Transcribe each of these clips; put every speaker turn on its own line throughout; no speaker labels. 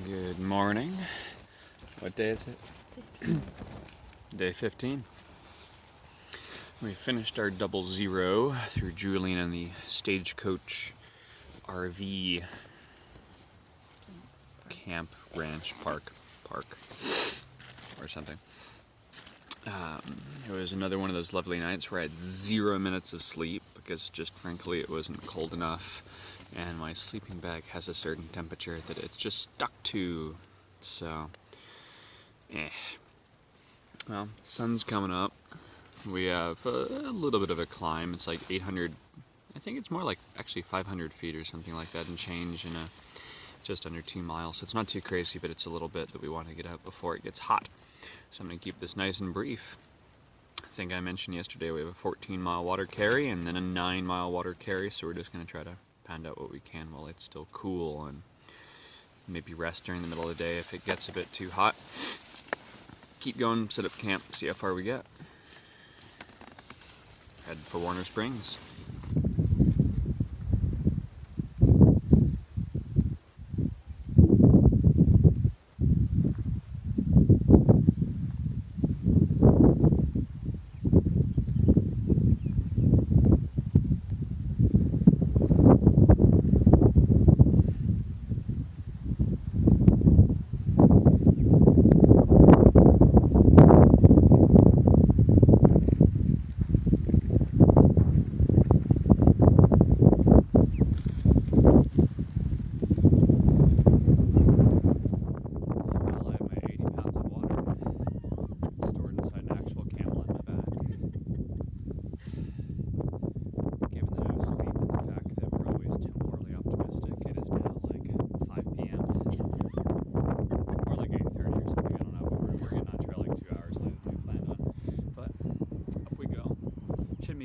Good morning. What day is it?
15.
Day 15. We finished our 00 through Julian and the Stagecoach RV camp, ranch, park or something. It was another one of those lovely nights where I had 0 minutes of sleep because just frankly it wasn't cold enough, and my sleeping bag has a certain temperature that it's just stuck to. So, well, sun's coming up. We have a little bit of a climb. It's like 800, I think it's more like actually 500 feet or something like that and change in just under 2 miles. So it's not too crazy, but it's a little bit that we want to get out before it gets hot. So I'm going to keep this nice and brief. I think I mentioned yesterday we have a 14-mile water carry and then a 9-mile water carry, so we're just going to try to pound out what we can while it's still cool, and maybe rest during the middle of the day if it gets a bit too hot. Keep going, set up camp, see how far we get. Head for Warner Springs.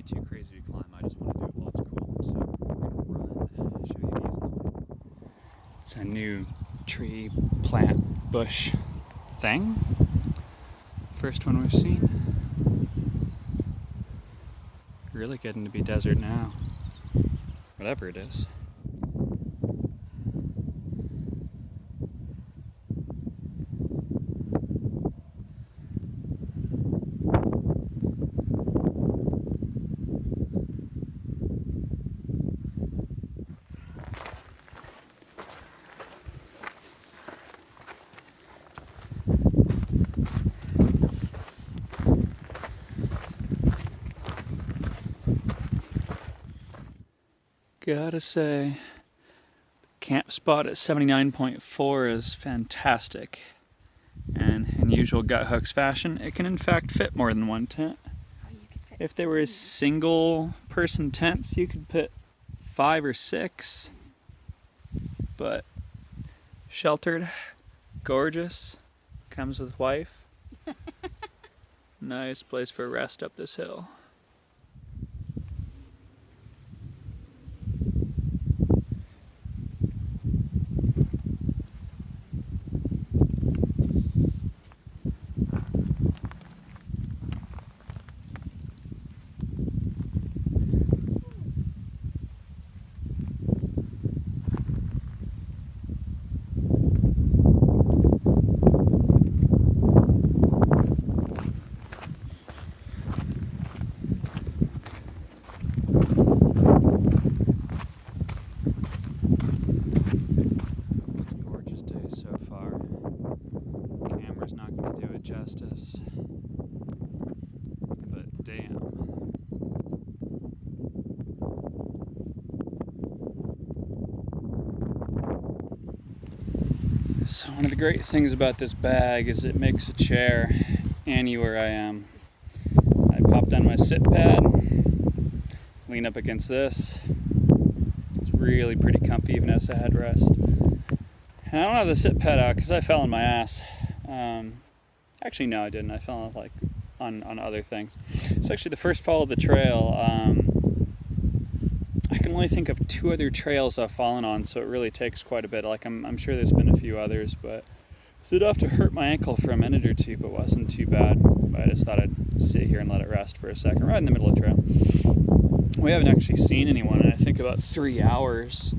Too crazy to climb. I just want to do it while it's cool. So we're going to run, show you these on the way. It's a new tree, plant, bush thing. First one we've seen. Really getting to be desert now. Whatever it is. Gotta say, the camp spot at 79.4 is fantastic. And in usual Gut Hooks fashion, it can in fact fit more than one tent. If there were single person tents, you could put 5 or 6. But sheltered, gorgeous, comes with wife. Nice place for a rest up this hill. Justice, but damn. So one of the great things about this bag is it makes a chair anywhere I am. I pop down my sit pad, lean up against this. It's really pretty comfy even as a headrest. And I don't have the sit pad out because I fell on my ass. Actually, no, I didn't. I fell like on other things. It's actually the first fall of the trail. I can
only think of 2 other trails I've fallen on, so it really takes quite a bit. Like I'm sure there's been a few others, but so it'd have to hurt my ankle for a minute or two, but wasn't too bad. But I just thought I'd sit here and let it rest for a second, right in the middle of the trail. We haven't actually seen anyone in I think about 3 hours.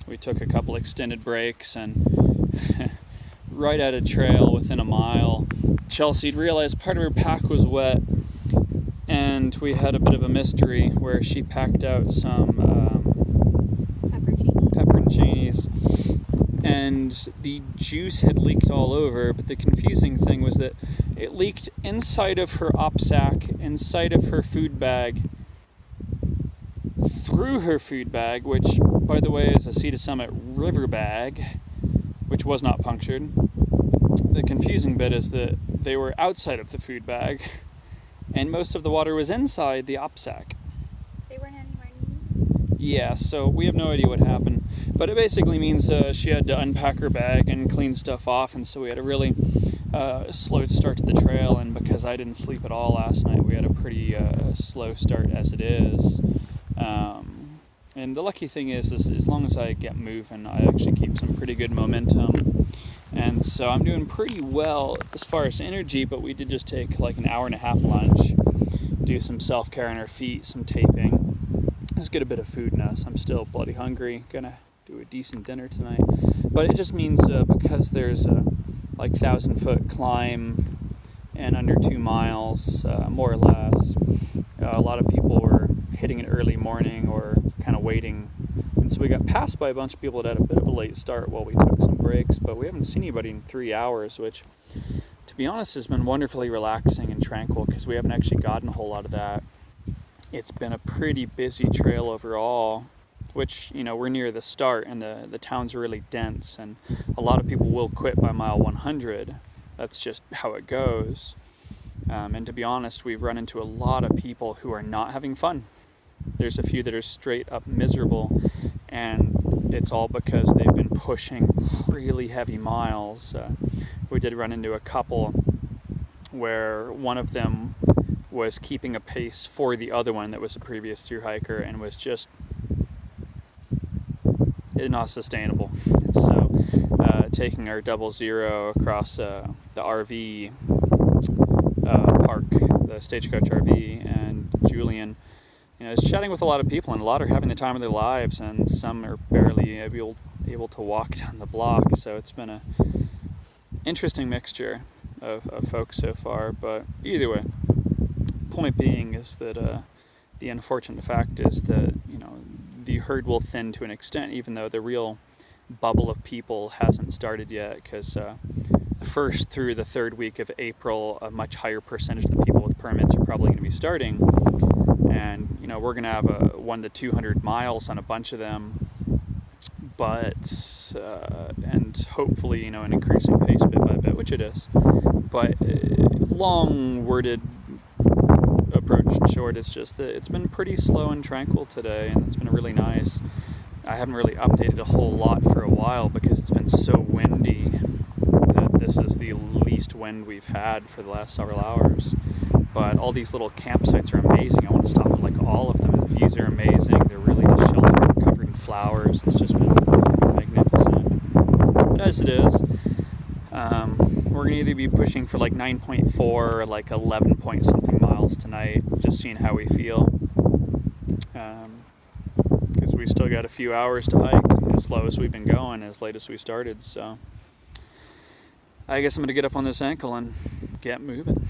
We took a couple extended breaks, and right at a trail within a mile, Chelsea realized part of her pack was wet, and we had a bit of a mystery where she packed out some pepperoncinis, and the juice had leaked all over. But the confusing thing was that it leaked inside of her op sack, inside of her food bag, through her food bag, which, by the way, is a Sea to Summit river bag, which was not punctured. The confusing bit is that they were outside of the food bag, and most of the water was inside the op sack.
They weren't anywhere near.
Yeah, so we have no idea what happened. But it basically means she had to unpack her bag and clean stuff off, and so we had a really slow start to the trail, and because I didn't sleep at all last night, we had a pretty slow start as it is. And the lucky thing is as long as I get moving, I actually keep some pretty good momentum. And so I'm doing pretty well as far as energy, but we did just take like an hour and a half lunch, do some self-care on our feet, some taping. Let's get a bit of food in us. I'm still bloody hungry. Gonna do a decent dinner tonight. But it just means because there's a like 1,000-foot climb and under 2 miles, more or less, a lot of people were hitting it early morning or kind of waiting. And so we got passed by a bunch of people that had a bit of a late start while we took some breaks, but we haven't seen anybody in 3 hours, which, to be honest, has been wonderfully relaxing and tranquil because we haven't actually gotten a whole lot of that. It's been a pretty busy trail overall, which, you know, we're near the start and the towns are really dense, and a lot of people will quit by mile 100. That's just how it goes. And to be honest, we've run into a lot of people who are not having fun. There's a few that are straight up miserable, and it's all because they've been pushing really heavy miles. We did run into a couple where one of them was keeping a pace for the other one that was a previous thru hiker and was just not sustainable. So taking our 00 across the RV park, the Stagecoach RV, and Julian, you know, is chatting with a lot of people, and a lot are having the time of their lives, and some are barely able to walk down the block. So it's been a interesting mixture of folks so far. But either way, point being is that the unfortunate fact is that, you know, the herd will thin to an extent, even though the real bubble of people hasn't started yet, because the first through the third week of April, a much higher percentage of the people with permits are probably going to be starting. And, you know, we're going to have 1 to 200 miles on a bunch of them, but, and hopefully, you know, an increasing pace bit by bit, which it is. But long-worded approach in short, it's just that it's been pretty slow and tranquil today, and it's been really nice. I haven't really updated a whole lot for a while because it's been so windy that this is the least wind we've had for the last several hours. But all these little campsites are amazing. I want to stop at like all of them. The views are amazing. They're really just sheltered, covered in flowers. It's just been magnificent. But as it is, we're going to either be pushing for like 9.4 or like 11 point something miles tonight, just seeing how we feel. Because we still got a few hours to hike, as slow as we've been going, as late as we started. So I guess I'm going to get up on this ankle and get moving.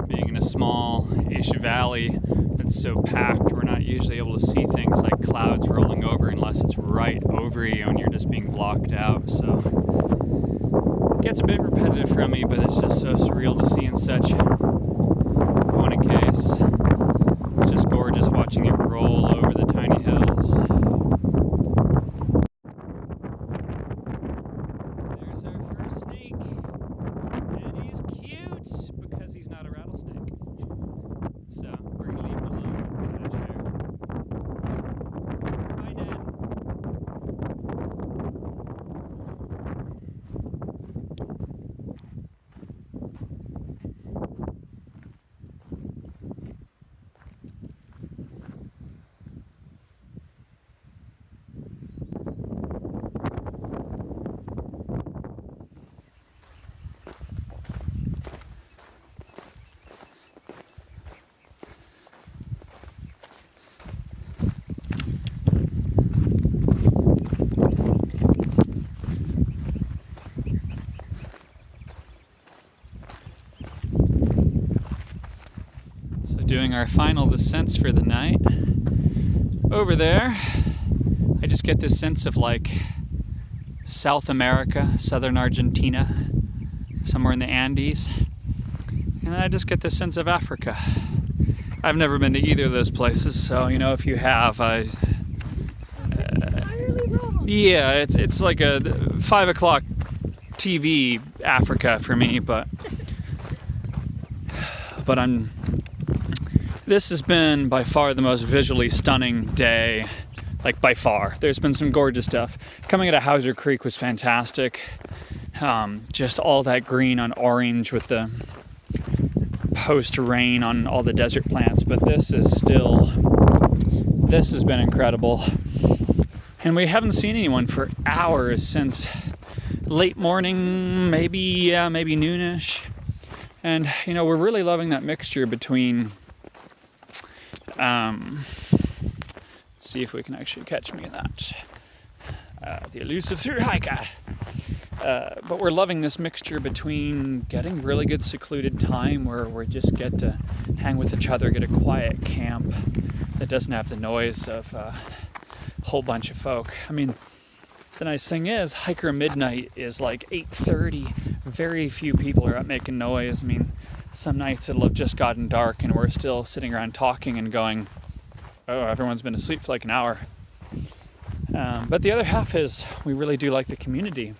Being in a small-ish valley that's so packed, we're not usually able to see things like clouds rolling over unless it's right over you and you're just being blocked out. So it gets a bit repetitive for me, but it's just so surreal to see in such point of case. It's just gorgeous watching it roll over the tiny hills. There's our first snake, and he's cute because he's not a rattlesnake. So we're gonna leave him alone. doing our final descents for the night. Over there, I just get this sense of like South America, southern Argentina, somewhere in the Andes. And then I just get this sense of Africa. I've never been to either of those places, so if you have, yeah, it's like a 5 o'clock TV Africa for me, but this has been by far the most visually stunning day, like by far. There's been some gorgeous stuff. Coming out of Hauser Creek was fantastic. Just all that green on orange with the post-rain on all the desert plants, but this has been incredible. And we haven't seen anyone for hours since late morning, maybe noonish. And we're really loving that mixture between let's see if we can actually catch me in that. The elusive thru hiker. But we're loving this mixture between getting really good secluded time where we just get to hang with each other, get a quiet camp that doesn't have the noise of a whole bunch of folk. I mean, the nice thing is, hiker midnight is like 8:30. Very few people are out making noise. I mean, some nights it'll have just gotten dark and we're still sitting around talking and going, oh, everyone's been asleep for like an hour. But the other half is we really do like the community.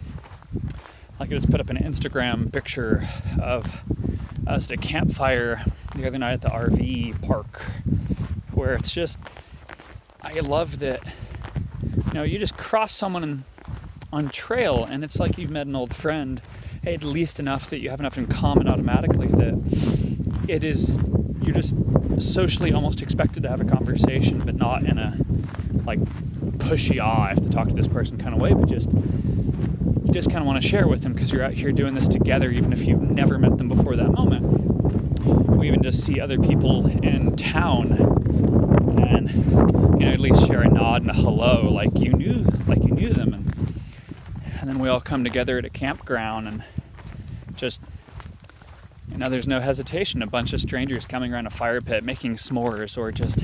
Like I just put up an Instagram picture of us at a campfire the other night at the RV park, where it's just, I love that, you just cross someone on trail and it's like you've met an old friend, at least enough that you have enough in common automatically that you're just socially almost expected to have a conversation, but not in a like pushy, I have to talk to this person kind of way, but you just kind of want to share with them because you're out here doing this together, even if you've never met them before that moment. We even just see other people in town and at least share a nod and a hello, like you knew them, and then we all come together at a campground and just there's no hesitation. A bunch of strangers coming around a fire pit, making s'mores, or just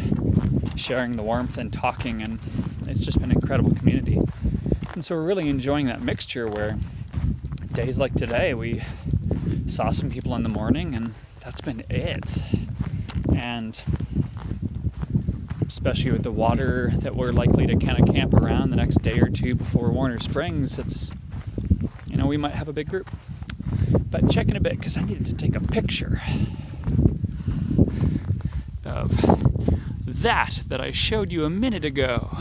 sharing the warmth and talking, and it's just been an incredible community. And so we're really enjoying that mixture where days like today, we saw some people in the morning and that's been it. And especially with the water that we're likely to kind of camp around the next day or two before Warner Springs, it's, we might have a big group. But check in a bit because I needed to take a picture of that I showed you a minute ago.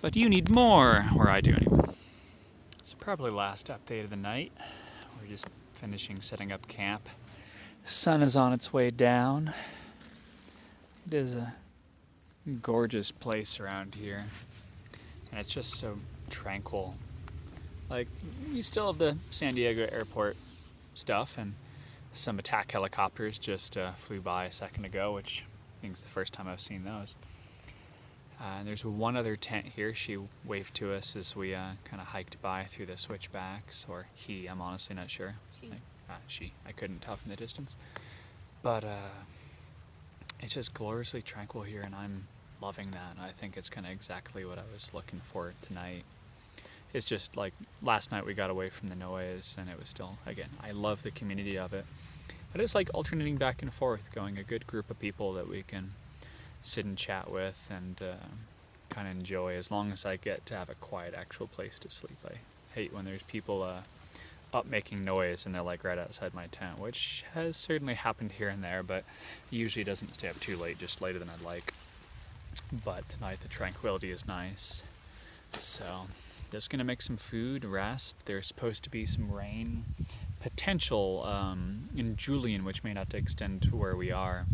But you need more, or I do anyway. It's probably last update of the night. We're just finishing setting up camp. The sun is on its way down. It is a gorgeous place around here. And it's just so tranquil. Like, you still have the San Diego airport stuff, and some attack helicopters just flew by a second ago, which I think is the first time I've seen those. And there's one other tent here. She waved to us as we kind of hiked by through the switchbacks, or he, I'm honestly not sure. She. I couldn't tell from the distance. But it's just gloriously tranquil here, and I'm loving that. I think it's kind of exactly what I was looking for tonight. It's just like last night we got away from the noise, and it was still, again, I love the community of it. But it's like alternating back and forth, going a good group of people that we can sit and chat with and kind of enjoy, as long as I get to have a quiet actual place to sleep. I hate when there's people up making noise and they're like right outside my tent, which has certainly happened here and there, but usually doesn't stay up too late, just later than I'd like. But tonight the tranquility is nice. So just gonna make some food, rest. There's supposed to be some rain potential in Julian, which may not extend to where we are.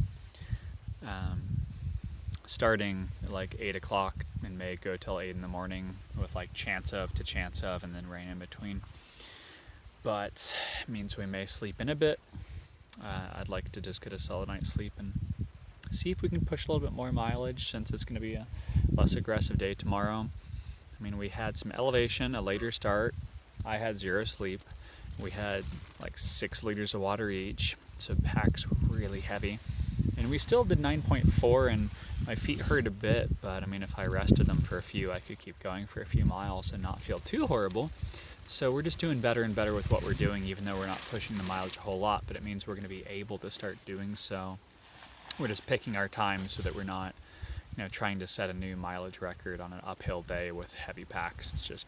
Starting at like 8 o'clock and may go till 8 in the morning with like chance of to chance of, and then rain in between. But it means we may sleep in a bit. I'd like to just get a solid night's sleep and see if we can push a little bit more mileage, since it's going to be a less aggressive day tomorrow. I mean, we had some elevation, a later start. I had 0 sleep. We had like 6 liters of water each, so packs were really heavy. And we still did 9.4, and my feet hurt a bit, but I mean, if I rested them for a few, I could keep going for a few miles and not feel too horrible. So we're just doing better and better with what we're doing, even though we're not pushing the mileage a whole lot, but it means we're going to be able to start doing so. We're just picking our time so that we're not, trying to set a new mileage record on an uphill day with heavy packs. It's just,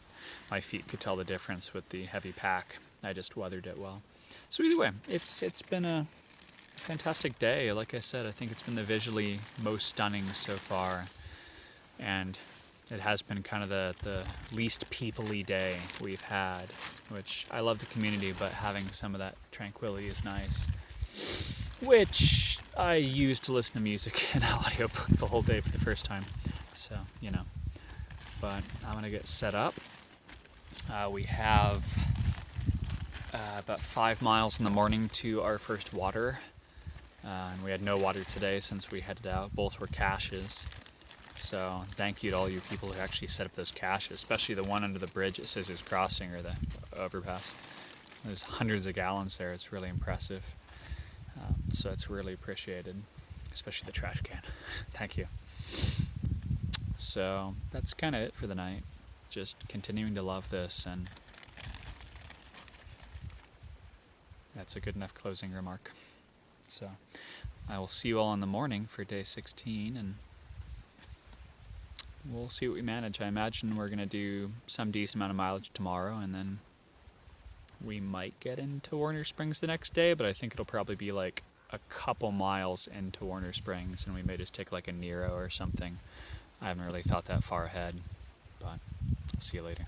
my feet could tell the difference with the heavy pack. I just weathered it well. So either way, it's been a fantastic day. Like I said, I think it's been the visually most stunning so far, and it has been kind of the least people-y day we've had, which I love the community, but having some of that tranquility is nice, which I used to listen to music in an audiobook the whole day for the first time. So, but I'm going to get set up. We have about 5 miles in the morning to our first water. And we had no water today since we headed out. Both were caches. So thank you to all you people who actually set up those caches, especially the one under the bridge at Scissors Crossing, or the overpass. There's hundreds of gallons there. It's really impressive. So it's really appreciated, especially the trash can. Thank you. So that's kind of it for the night. Just continuing to love this, and that's a good enough closing remark. So I will see you all in the morning for day 16, and we'll see what we manage. I imagine we're going to do some decent amount of mileage tomorrow, and then we might get into Warner Springs the next day, but I think it'll probably be like a couple miles into Warner Springs, and we may just take like a Nero or something. I haven't really thought that far ahead, but I'll see you later.